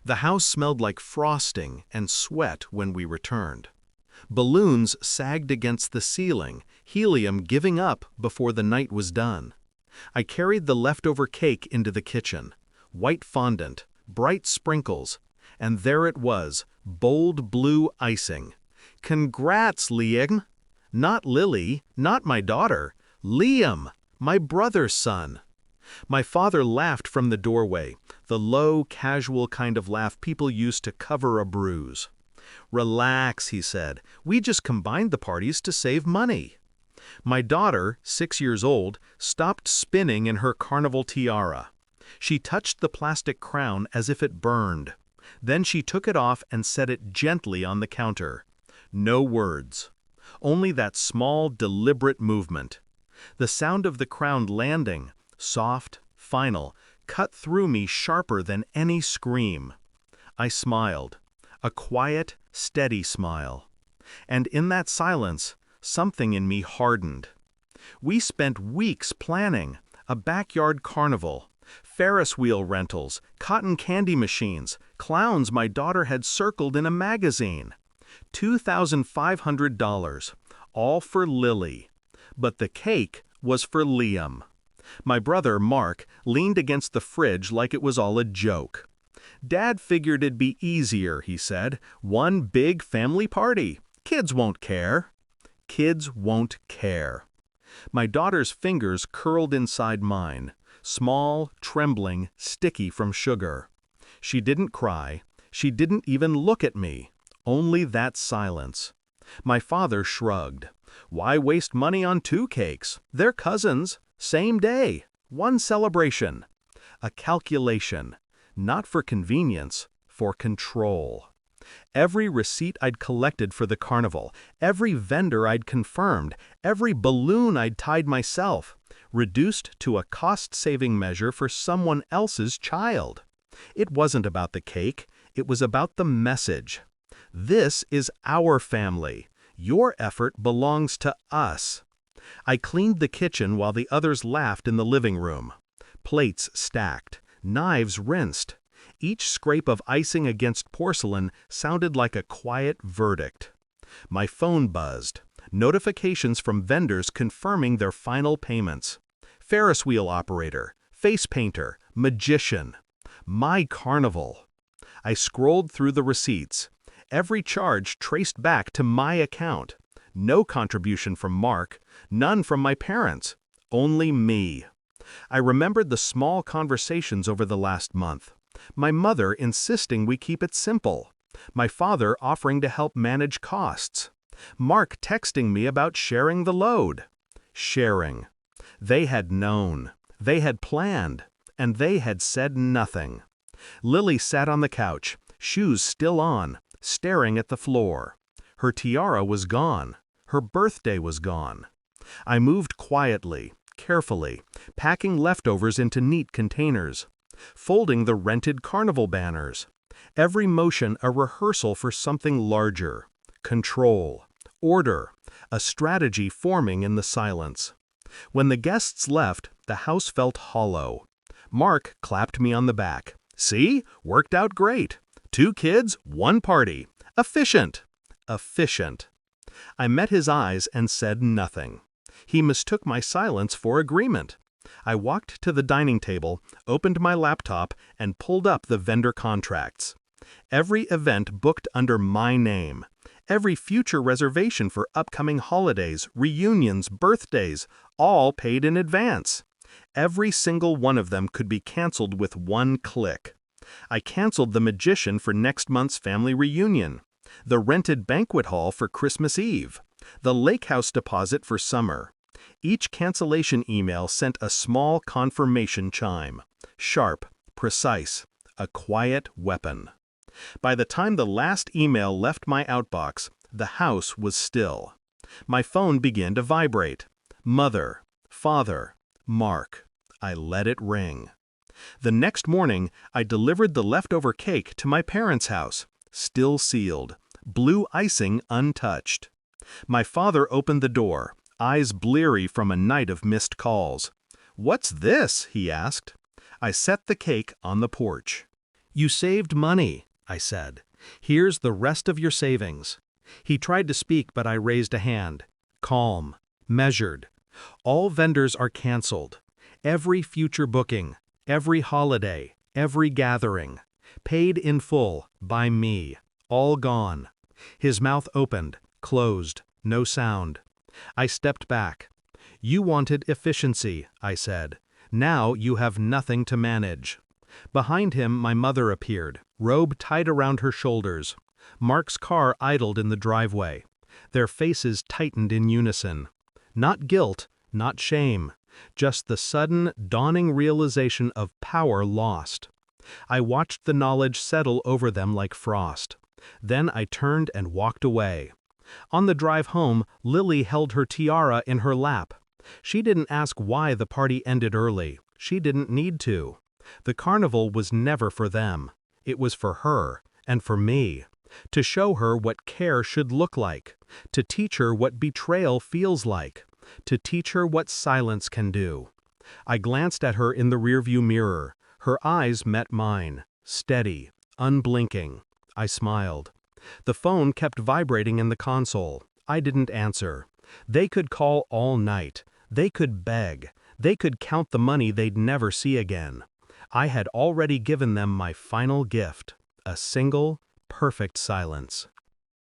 The house smelled like frosting and sweat when we returned. Balloons sagged against the ceiling, helium giving up before the night was done. I carried the leftover cake into the kitchen. White fondant, bright sprinkles, and there it was, bold blue icing. Congrats, Liam! Not Lily, not my daughter. Liam, my brother's son. My father laughed from the doorway, the low, casual kind of laugh people use to cover a bruise. Relax, he said. We just combined the parties to save money. My daughter, 6 years old, stopped spinning in her Carnival tiara. She touched the plastic crown as if it burned. Then she took it off and set it gently on the counter. No words. Only that small, deliberate movement. The sound of the crown landing, soft, final, cut through me sharper than any scream. I smiled. A quiet, steady smile. And in that silence, something in me hardened. We spent weeks planning a backyard carnival, Ferris wheel rentals, cotton candy machines, clowns my daughter had circled in a magazine. $2,500, all for Lily. But the cake was for Liam. My brother, Mark, leaned against the fridge like it was all a joke. Dad figured it'd be easier, he said. One big family party. Kids won't care. Kids won't care. My daughter's fingers curled inside mine, small, trembling, sticky from sugar. She didn't cry. She didn't even look at me. Only that silence. My father shrugged. Why waste money on 2 cakes? They're cousins. Same day. One celebration. A calculation. Not for convenience, for control. Every receipt I'd collected for the carnival, every vendor I'd confirmed, every balloon I'd tied myself, reduced to a cost-saving measure for someone else's child. It wasn't about the cake, it was about the message. This is our family. Your effort belongs to us. I cleaned the kitchen while the others laughed in the living room. Plates stacked, knives rinsed. Each scrape of icing against porcelain sounded like a quiet verdict. My phone buzzed. Notifications from vendors confirming their final payments. Ferris wheel operator, face painter, magician. My carnival. I scrolled through the receipts. Every charge traced back to my account. No contribution from Mark, none from my parents. Only me. I remembered the small conversations over the last month. My mother insisting we keep it simple. My father offering to help manage costs. Mark texting me about sharing the load. Sharing. They had known. They had planned. And they had said nothing. Lily sat on the couch, shoes still on, staring at the floor. Her tiara was gone. Her birthday was gone. I moved quietly, carefully, packing leftovers into neat containers, folding the rented carnival banners. Every motion a rehearsal for something larger. Control. Order. A strategy forming in the silence. When the guests left, the house felt hollow. Mark clapped me on the back. See? Worked out great. 2 kids, 1 party. Efficient. Efficient. I met his eyes and said nothing. He mistook my silence for agreement. I walked to the dining table, opened my laptop, and pulled up the vendor contracts. Every event booked under my name. Every future reservation for upcoming holidays, reunions, birthdays, all paid in advance. Every single one of them could be canceled with 1 click. I canceled the magician for next month's family reunion, the rented banquet hall for Christmas Eve, the lake house deposit for summer. Each cancellation email sent a small confirmation chime. Sharp, precise, a quiet weapon. By the time the last email left my outbox, the house was still. My phone began to vibrate. Mother, father, Mark. I let it ring. The next morning, I delivered the leftover cake to my parents' house, still sealed, blue icing untouched. My father opened the door, eyes bleary from a night of missed calls. "What's this?" he asked. I set the cake on the porch. "You saved money," I said. "Here's the rest of your savings." He tried to speak, but I raised a hand. Calm. Measured. "All vendors are canceled. Every future booking, every holiday, every gathering. Paid in full, by me. All gone." His mouth opened, closed, no sound. I stepped back. "You wanted efficiency," I said. "Now you have nothing to manage." Behind him my mother appeared, robe tied around her shoulders. Mark's car idled in the driveway. Their faces tightened in unison. Not guilt, not shame, just the sudden, dawning realization of power lost. I watched the knowledge settle over them like frost. Then I turned and walked away. On the drive home, Lily held her tiara in her lap. She didn't ask why the party ended early. She didn't need to. The carnival was never for them. It was for her, and for me. To show her what care should look like. To teach her what betrayal feels like. To teach her what silence can do. I glanced at her in the rearview mirror. Her eyes met mine. Steady, unblinking. I smiled. The phone kept vibrating in the console. I didn't answer. They could call all night. They could beg. They could count the money they'd never see again. I had already given them my final gift, a single, perfect silence.